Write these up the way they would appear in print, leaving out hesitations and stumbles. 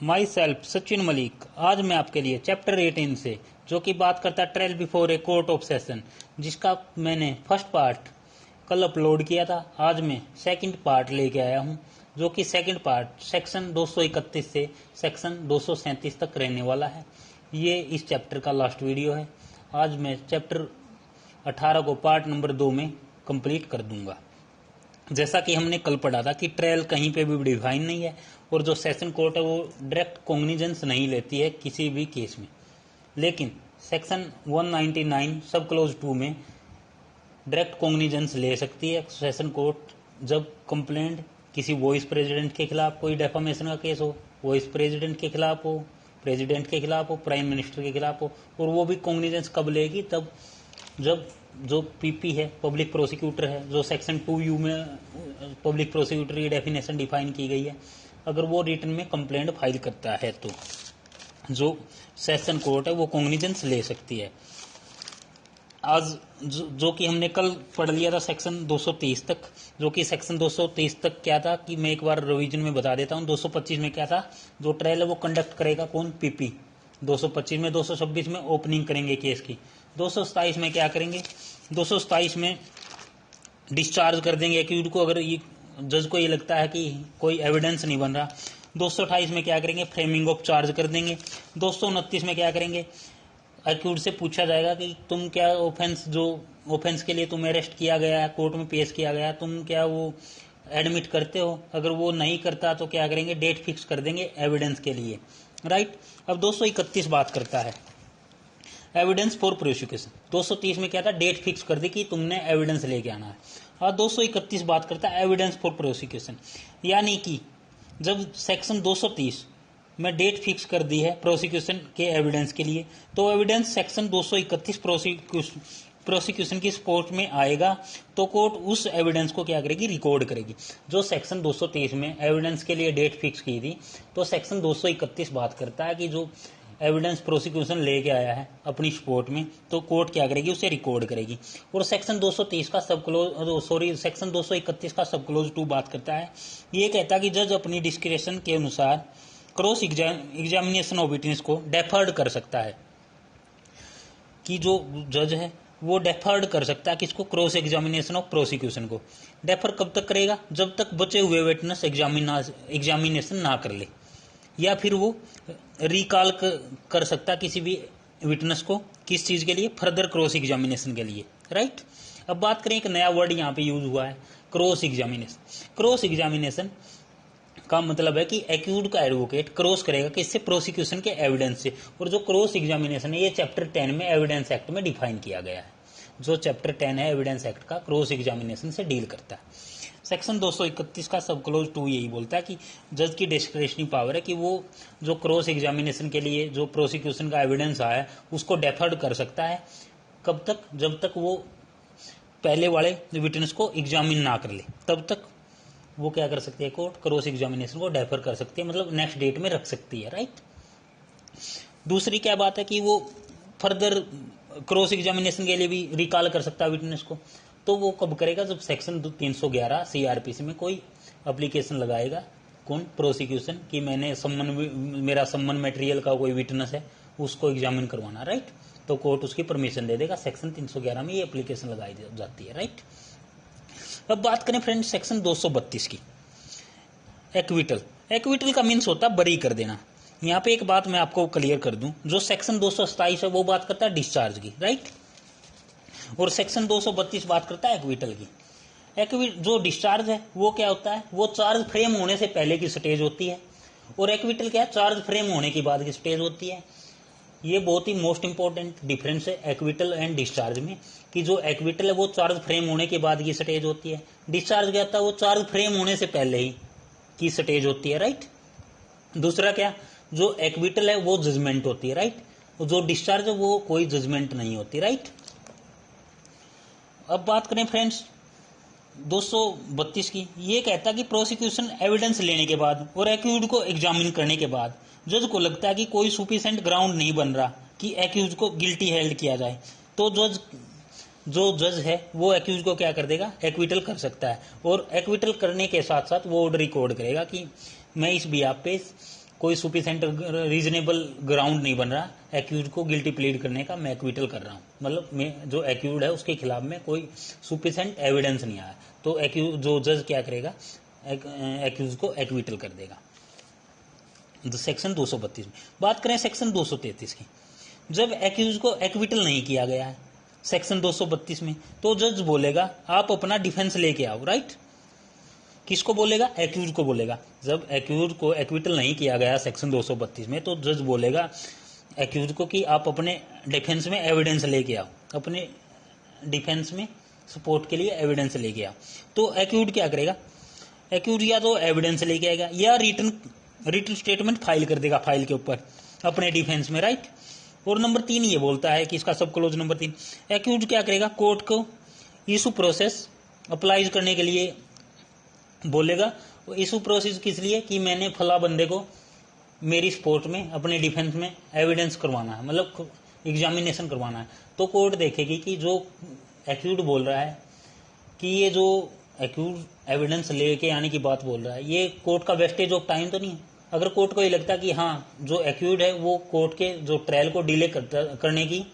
My self Sachin Malik. आज मैं आपके लिए चैप्टर 18 से, जो कि बात करता है trial before a court of session, जिसका मैंने फर्स्ट पार्ट कल अपलोड किया था। आज मैं सेकंड पार्ट लेके आया हूं, जो कि सेकंड पार्ट सेक्शन 231 से सेक्शन 237 तक रहने वाला है। ये इस चैप्टर का लास्ट वीडियो है। आज मैं चैप्टर 18 को पार्ट नंबर 2 में कंप्लीट कर दूंगा। जैसा कि हमने कल पढ़ा था कि ट्रायल कहीं पे भी डिफाइन नहीं है, और जो सेशन कोर्ट है वो डायरेक्ट कॉग्निजेंस नहीं लेती है किसी भी केस में, लेकिन सेक्शन 199 सब क्लोज 2 में डायरेक्ट कॉग्निजेंस ले सकती है सेशन कोर्ट जब कंप्लेंट किसी वाइस प्रेसिडेंट के खिलाफ, कोई डेफामेशन का केस हो, वाइस प्रेसिडेंट के खिलाफ हो, प्रेसिडेंट के खिलाफ हो, प्राइम मिनिस्टर के खिलाफ हो। और वो भी कॉग्निजेंस कब लेगी? तब जब जो पीपी है, पब्लिक प्रोसिक्यूटर है, जो सेक्शन 2U में पब्लिक प्रोसिक्यूटर की डेफिनेशन डिफाइन की गई है, अगर वो रिटर्न में कंप्लेंट फाइल करता है तो जो सेशन कोर्ट है वो कॉग्निजेंस ले सकती है। आज जो कि हमने कल पढ़ लिया था सेक्शन 230 तक, जो कि सेक्शन 230 तक क्या था कि मैं एक बार रिवीजन में बता देता हूँ। 225 में क्या था? जो ट्रायल है वो कंडक्ट करेगा कौन? पीपी। 225 में 226 में ओपनिंग करेंगे केस की। 227 में क्या करेंगे? 227 में डिस्चार्ज कर देंगे एक्यूज को, अगर ये जज को ये लगता है कि कोई एविडेंस नहीं बन रहा। 228 में क्या करेंगे? फ्रेमिंग ऑफ चार्ज कर देंगे। 229 में क्या करेंगे? एक्यूज से पूछा जाएगा कि तुम क्या ऑफेंस, जो ऑफेंस के लिए तुम अरेस्ट किया गया है, कोर्ट में पेश किया गया, तुम क्या वो एडमिट करते हो? अगर वो नहीं करता तो क्या करेंगे? डेट फिक्स कर देंगे एविडेंस के लिए, राइट। अब 231 बात करता है एविडेंस फॉर प्रोसिक्यूशन। 230 में क्या था? डेट फिक्स कर दी कि तुमने एविडेंस लेके आना है। और 231 बात करता है एविडेंस फॉर प्रोसिक्यूशन, यानी कि जब सेक्शन 230 में डेट फिक्स कर दी है प्रोसिक्यूशन के एविडेंस के लिए, तो एविडेंस सेक्शन 231 प्रोसिक्यूशन की स्पोर्ट में आएगा, तो कोर्ट उस एविडेंस को क्या करेगी? रिकॉर्ड करेगी। जो सेक्शन 230 में एविडेंस के लिए डेट फिक्स की थी, तो सेक्शन 231 बात करता है कि जो एविडेंस प्रोसिक्यूशन लेके आया है अपनी सपोर्ट में, तो कोर्ट क्या करेगी? उसे रिकॉर्ड करेगी। और सेक्शन 230 का सब क्लोज सेक्शन 231 का सब क्लोज 2 बात करता है, ये कहता है कि जज अपनी डिस्क्रिप्शन के अनुसार क्रॉस एग्जामिनेशन ऑफ विटनेस को डेफर्ड कर सकता है, कि जो जज है वो डेफर्ड कर सकता है किसको? क्रॉस एग्जामिनेशन ऑफ प्रोसिक्यूशन को। डेफर कब तक करेगा? जब तक बचे हुए विटनेस एग्जामिनेशन ना कर ले, या फिर वो रिकॉल कर सकता किसी भी विटनेस को, किस चीज के लिए? फर्दर क्रॉस एग्जामिनेशन के लिए, राइट। अब बात करें, एक नया वर्ड यहाँ पे यूज हुआ है, क्रॉस एग्जामिनेशन। क्रॉस एग्जामिनेशन का मतलब है कि एक्यूज का एडवोकेट क्रॉस करेगा किससे? प्रोसिक्यूशन के एविडेंस से। और जो क्रॉस एग्जामिनेशन है ये चैप्टर 10 में एविडेंस एक्ट में डिफाइन किया गया है। जो चैप्टर 10 है एविडेंस एक्ट का, क्रॉस एग्जामिनेशन से डील करता है। सेक्शन 231 का सब क्लोज 2 यही बोलता है कि जज की डिस्क्रिशनरी पावर है कि वो जो क्रॉस एग्जामिनेशन के लिए जो प्रोसिक्यूशन का एविडेंस आया है उसको डेफर्ड कर सकता है। कब तक? जब तक वो पहले वाले विटनेस को एग्जामिन ना कर ले, तब तक वो क्या कर सकती है? कोर्ट क्रॉस एग्जामिनेशन को डेफर कर सकती है, मतलब नेक्स्ट डेट में रख सकती है, राइट। दूसरी क्या बात है कि वो फर्दर क्रॉस एग्जामिनेशन के लिए भी रिकॉल कर सकता है विटनेस को। तो वो कब करेगा? जब सेक्शन 311 सीआरपीसी में कोई एप्लीकेशन लगाएगा, कौन? प्रोसिक्यूशन, कि मैंने मेरा सम्मन मटेरियल का कोई विटनेस है उसको एग्जामिन करवाना, राइट। तो कोर्ट उसकी परमिशन दे देगा। सेक्शन 311 में ये एप्लीकेशन लगाई जाती है, राइट। अब बात करें फ्रेंड्स सेक्शन 232 की, एक्विटल। एक्विटल का मीन्स होता है बरी कर देना। यहाँ पे एक बात मैं आपको क्लियर कर दूं, जो सेक्शन 227 है वो बात करता है डिस्चार्ज की, राइट। और सेक्शन 232 बात करता है एक्विटल की। जो डिस्चार्ज है वो क्या होता है? वो चार्ज फ्रेम होने से पहले की स्टेज होती है, और एक्विटल क्या है? चार्ज फ्रेम होने के बाद की स्टेज होती है। ये बहुत ही मोस्ट इंपॉर्टेंट डिफरेंस है एक्विटल एंड डिस्चार्ज में, कि जो एक्विटल है वो चार्ज फ्रेम होने के बाद की स्टेज होती है। डिस्चार्ज क्या होता है? वो चार्ज फ्रेम होने से पहले ही की स्टेज होती है, राइट। दूसरा क्या? जो एक्विटल है वो जजमेंट होती है, राइट। जो डिस्चार्ज है वो कोई जजमेंट नहीं होती, राइट। अब बात करें फ्रेंड्स 232 की, ये कहता है कि प्रोसिक्यूशन एविडेंस लेने के बाद और एक्यूज को एग्जामिन करने के बाद जज को लगता है कि कोई सुफिशिएंट ग्राउंड नहीं बन रहा कि एक्यूज को गिल्टी हेल्ड किया जाए, तो जो जज है वो एक्यूज को क्या कर देगा? एक्विटल कर सकता है। और एक्विटल करने के साथ साथ वो ऑर्डर रिकॉर्ड करेगा कि मैं इस बिहाफ पे कोई सुफिशिएंट रीजनेबल ग्राउंड नहीं बन रहा एक्यूज को गिल्टी प्लीड करने का, मैं एक्विटल कर रहा हूँ, मतलब मैं जो एक्यूज है उसके खिलाफ में कोई सुफिशिएंट एविडेंस नहीं आया, तो एक्यूज जो जज क्या करेगा, एक्यूज को एक्विटल कर देगा। सेक्शन 232 में बात करें सेक्शन 233 की, जब एक्यूज को एक्विटल नहीं किया गया है सेक्शन 232 में, तो जज बोलेगा आप अपना डिफेंस लेके आओ, राइट। किसको बोलेगा? एक्यूज को बोलेगा। जब एक्यूज को एक्विटल नहीं किया गया सेक्शन 232 में, तो जज बोलेगा एक्यूज को कि आप अपने डिफेंस में एविडेंस लेके आओ, अपने डिफेंस में सपोर्ट के लिए एविडेंस लेके आओ। तो एक्यूज क्या करेगा? एक्यूज या तो एविडेंस लेके आएगा या रिटन स्टेटमेंट फाइल कर देगा फाइल के ऊपर अपने डिफेंस में, राइट। और नंबर 3 ये बोलता है कि इसका सब क्लोज नंबर 3, एक्यूज क्या करेगा? कोर्ट को इशू प्रोसेस अप्लाई करने के लिए बोलेगा। इशू प्रोसेस किस लिए? कि मैंने फला बंदे को मेरी सपोर्ट में अपने डिफेंस में एविडेंस करवाना है, मतलब एग्जामिनेशन करवाना है। तो कोर्ट देखेगी कि जो एक्यूज बोल रहा है कि ये जो एक्यूज एविडेंस लेके आने की बात बोल रहा है, ये कोर्ट का वेस्टेज ऑफ टाइम तो नहीं है। अगर कोर्ट को ये लगता कि हाँ जो एक्यूज है वो कोर्ट के जो ट्रायल को डिले करने की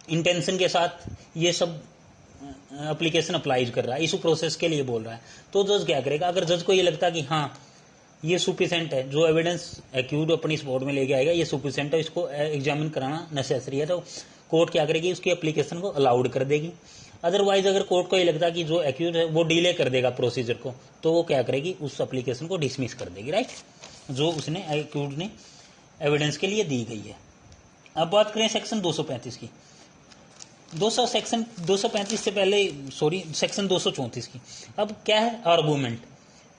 इंटेंशन के साथ ये सब एप्लीकेशन अप्लाई कर रहा है, इशू प्रोसेस के लिए बोल रहा है, तो जज क्या करेगा? अगर जज को ये लगता कि हाँ ये सुफिशिएंट है, जो एविडेंस एक्यूज अपनी सपोर्ट में लेके आएगा ये सुफिशिएंट है, इसको एग्जामिन कराना नेसेसरी है, तो कोर्ट क्या करेगी? उसकी एप्लीकेशन को अलाउड कर देगी। अदरवाइज अगर कोर्ट को ये लगता कि जो एक्यूज है वो डिले कर देगा प्रोसीजर को, तो वो क्या करेगी? उस एप्लीकेशन को डिसमिस कर देगी, राइट, जो उसने एक्यूज ने एविडेंस के लिए दी गई है। अब बात करें सेक्शन 235 की, सेक्शन 235 से पहले सेक्शन 234 की। अब क्या है? आर्गूमेंट।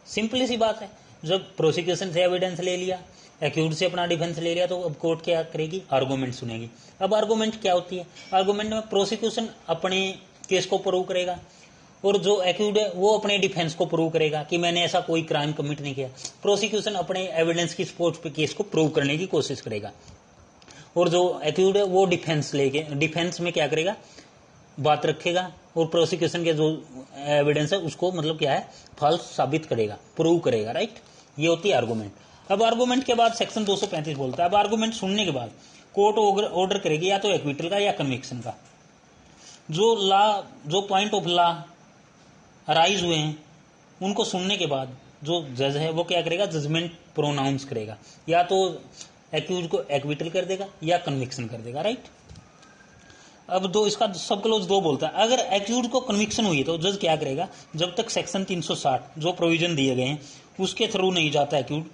सिंपली सी बात है, जब प्रोसिक्यूशन से एविडेंस ले लिया, एक्यूज से अपना डिफेंस ले लिया, तो अब कोर्ट क्या करेगी? आर्गूमेंट सुनेगी। अब आर्गूमेंट क्या होती है? आर्गूमेंट में प्रोसिक्यूशन अपने केस को प्रूव करेगा और जो एक्यूज है वो अपने डिफेंस को प्रूव करेगा कि मैंने ऐसा कोई क्राइम कमिट नहीं किया। प्रोसिक्यूशन अपने एविडेंस की सपोर्ट पे केस को प्रूव करने की कोशिश करेगा और जो एक्यूज है वो डिफेंस में क्या करेगा? बात रखेगा और प्रोसिक्यूशन के जो एविडेंस है उसको मतलब क्या है? फॉल्स साबित करेगा, प्रूव करेगा, राइट। ये होती है आर्गूमेंट। अब आर्गूमेंट के बाद सेक्शन 235 बोलता है, अब आर्गूमेंट सुनने के बाद कोर्ट ऑर्डर करेगी या तो एक्विटल का या कन्विक्शन का। जो पॉइंट ऑफ लॉ अराइज हुए हैं उनको सुनने के बाद जो जज है वो क्या करेगा? जजमेंट प्रोनाउंस करेगा, या तो एक्यूज को एक्विटल कर देगा या कन्विक्शन कर देगा, राइट। अब इसका सब क्लोज 2 बोलता है, अगर एक्यूज को कन्विक्शन हुई तो जज क्या करेगा? जब तक सेक्शन 360 जो प्रोविजन दिए गए हैं उसके थ्रू नहीं जाता, एक्यूज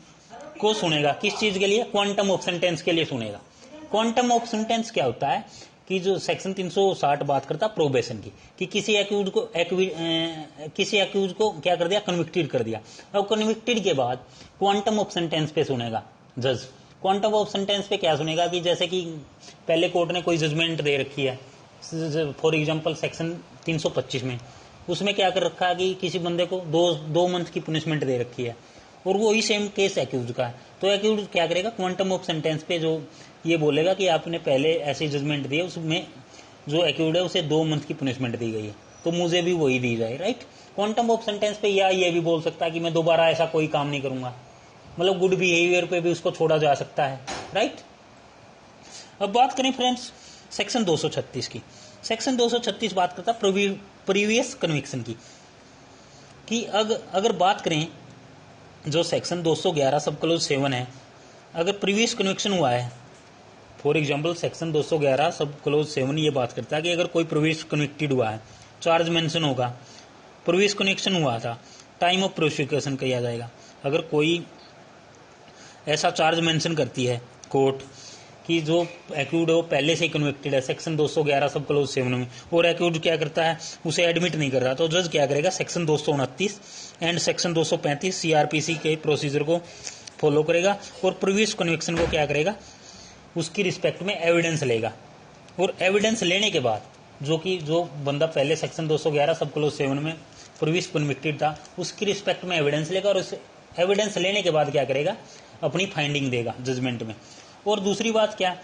को सुनेगा। किस चीज के लिए? क्वांटम ऑफ सेंटेंस के लिए सुनेगा। क्वांटम ऑफ सेंटेंस क्या होता है? कि जो सेक्शन 360 बात करता प्रोबेशन की, कि किसी एक्यूज को क्या कर दिया? कन्विक्टेड कर दिया। अब कन्विक्टेड के बाद क्वांटम ऑफ सेंटेंस पे सुनेगा जज। क्वांटम ऑफ सेंटेंस पे क्या सुनेगा? कि जैसे कि पहले कोर्ट ने कोई जजमेंट दे रखी है, फॉर एग्जांपल सेक्शन 325 में, उसमें क्या कर रखा है कि किसी बंदे को 2 मंथ की पनिशमेंट दे रखी है और वो ही सेम केस एक्यूज का है, तो एक्यूज क्या करेगा? क्वांटम ऑफ सेंटेंस पे जो ये बोलेगा कि आपने पहले ऐसी जजमेंट दी है उसमें जो एक्यूज है उसे 2 मंथ की पनिशमेंट दी गई है, तो मुझे भी वही दी जाए, राइट। क्वांटम ऑफ सेंटेंस पे या ये भी बोल सकता है कि मैं दोबारा ऐसा कोई काम नहीं करूंगा, मतलब गुड बिहेवियर पे भी उसको छोड़ा जा सकता है, राइट। अब बात करें फ्रेंड्स सेक्शन 236 की। सेक्शन 236 बात करता प्रीवियस कन्विक्शन की, कि अगर बात करें जो सेक्शन 211 सब क्लोज 7 है, अगर प्रीवियस कन्विक्शन हुआ है, फॉर एग्जांपल सेक्शन 211 सब क्लोज 7 ये बात करता है कि अगर कोई प्रीवियस कन्विक्टेड हुआ है, चार्ज मेंशन होगा, प्रीवियस कन्विक्शन हुआ था, टाइम ऑफ प्रोसिक्यूशन किया जाएगा। अगर कोई ऐसा चार्ज मेंशन करती है कोर्ट कि जो एक्यूज है वो पहले से ही कन्विक्टेड है सेक्शन 211 सब क्लोज 7 में, और एक्यूज क्या करता है? उसे एडमिट नहीं कर रहा, तो जज क्या करेगा? सेक्शन 229 एंड सेक्शन 235 सीआरपीसी के प्रोसीजर को फॉलो करेगा और प्रीवियस कन्विक्शन को क्या करेगा? उसकी रिस्पेक्ट में एविडेंस लेगा, और एविडेंस लेने के बाद जो बंदा पहले सेक्शन 211 सब क्लोज 7 में प्रीवियस कन्विक्टेड था उसकी रिस्पेक्ट में एविडेंस लेगा, और उस एविडेंस लेने के बाद क्या करेगा? अपनी फाइंडिंग देगा जजमेंट में। और दूसरी बात क्या?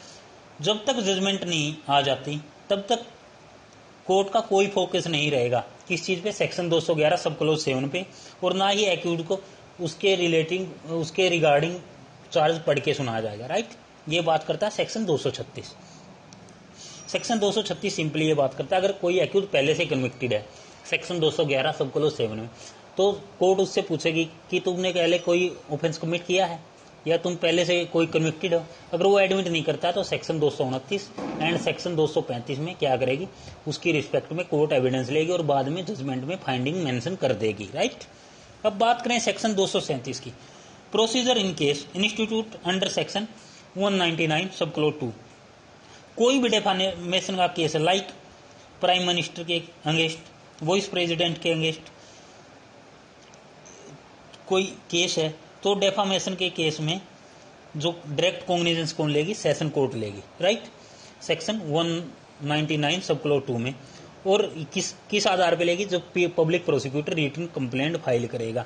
जब तक जजमेंट नहीं आ जाती तब तक कोर्ट का कोई फोकस नहीं रहेगा किस चीज पे? सेक्शन 211 सब क्लोज 7 पे, और ना ही एक्यूज को उसके रिगार्डिंग चार्ज पढ़ के सुनाया जाएगा, राइट। ये बात करता है सेक्शन 236। सेक्शन 236 सिंपली ये बात करता है अगर कोई एक्यूज पहले से कन्विक्टेड है सेक्शन 211 सब क्लोज 7 में, तो कोर्ट उससे पूछेगी कि तुमने पहले कोई ऑफेंस कमिट किया है या तुम पहले से कोई कन्विक्टेड हो। अगर वो एडमिट नहीं करता तो सेक्शन 229 एंड सेक्शन 235 में क्या करेगी, उसकी रिस्पेक्ट में कोर्ट एविडेंस लेगी और बाद में जजमेंट में फाइंडिंग मेंशन कर देगी, राइट। अब बात करें सेक्शन 237 की। Procedure in case institute under section 199 सब क्लोज 2। कोई भी डेफामेशन का केस है, लाइक प्राइम मिनिस्टर के अगेंस्ट, वाइस प्रेसिडेंट के अगेंस्ट कोई केस है, तो डेफामेशन के केस में जो डायरेक्ट कॉग्निजेंस कौन लेगी, सेशन कोर्ट लेगी, राइट। सेक्शन 199 सब क्लोज 2 में। और किस आधार पे लेगी, जब public prosecutor written complaint file करेगा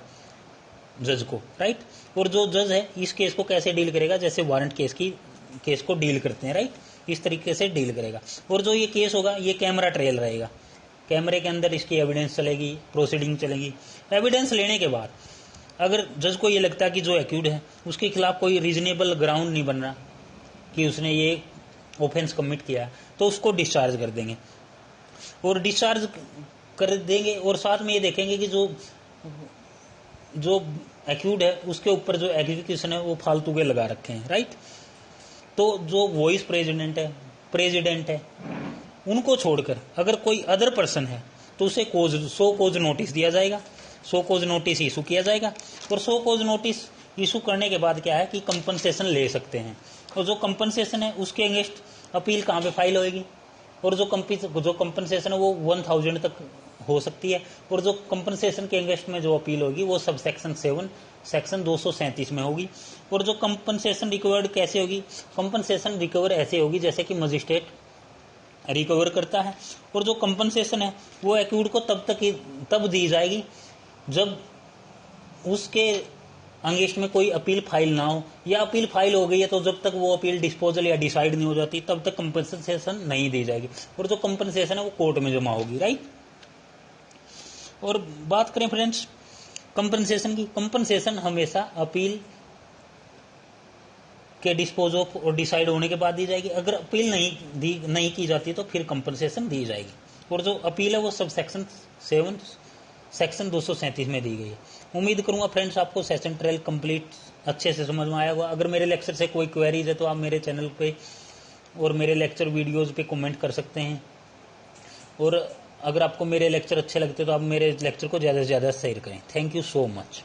जज को, राइट। और जो जज है इस केस को कैसे डील करेगा, जैसे वारंट केस को डील करते हैं, राइट, इस तरीके से डील करेगा। और जो ये केस होगा ये कैमरा ट्रायल रहेगा, कैमरे के अंदर इसकी एविडेंस चलेगी, प्रोसीडिंग चलेगी। एविडेंस लेने के बाद अगर जज को ये लगता है कि जो एक्यूड है उसके खिलाफ कोई रीजनेबल ग्राउंड नहीं बन रहा कि उसने ये ऑफेंस कमिट किया, तो उसको डिस्चार्ज कर देंगे। और डिस्चार्ज कर देंगे और साथ में ये देखेंगे कि जो एक्यूड है उसके ऊपर जो एग्जीक्यूशन है वो फालतू के लगा रखे हैं, राइट। तो जो वाइस प्रेसिडेंट है उनको छोड़कर अगर कोई अदर पर्सन है तो उसे सो कोज नोटिस दिया जाएगा, सो कोज नोटिस इशू किया जाएगा। और सो कोज नोटिस इशू करने के बाद क्या है कि कंपनसेशन ले सकते हैं। और जो कंपनसेशन है उसके अगेंस्ट अपील कहाँ पे फाइल होएगी, और जो कंपनसेशन है वो 1000 तक हो सकती है। और जो कंपनसेशन के अगेंस्ट में जो अपील होगी वो सब सेक्शन 7 सेक्शन 237 में होगी। और जो कंपनसेशन रिकवर्ड कैसे होगी, कंपनसेशन रिकवर ऐसे होगी जैसे कि मजिस्ट्रेट रिकवर करता है। और जो कंपनसेशन है वो एक्यूड को तब दी जाएगी जब उसके अगेंस्ट में कोई अपील फाइल ना हो, या अपील फाइल हो गई है तो जब तक वो अपील डिस्पोजल या डिसाइड नहीं हो जाती तब तक कंपनसेशन नहीं दी जाएगी। और जो कंपनसेशन है वो कोर्ट में जमा होगी, राइट। और बात करें फ्रेंड्स कंपनसेशन की, कंपनसेशन हमेशा अपील के डिस्पोज ऑफ और डिसाइड होने के बाद दी जाएगी। अगर अपील नहीं की जाती तो फिर कंपनसेशन दी जाएगी। और जो अपील है वो सब सेक्शन 7 सेक्शन 237 में दी गई है। उम्मीद करूंगा फ्रेंड्स आपको सेशन ट्रायल कंप्लीट अच्छे से समझ में आया होगा। अगर मेरे लेक्चर से कोई क्वेरीज है तो आप मेरे चैनल पे और मेरे लेक्चर वीडियोस पे कमेंट कर सकते हैं। और अगर आपको मेरे लेक्चर अच्छे लगते तो आप मेरे लेक्चर को ज़्यादा से ज़्यादा शेयर करें। Thank you so much.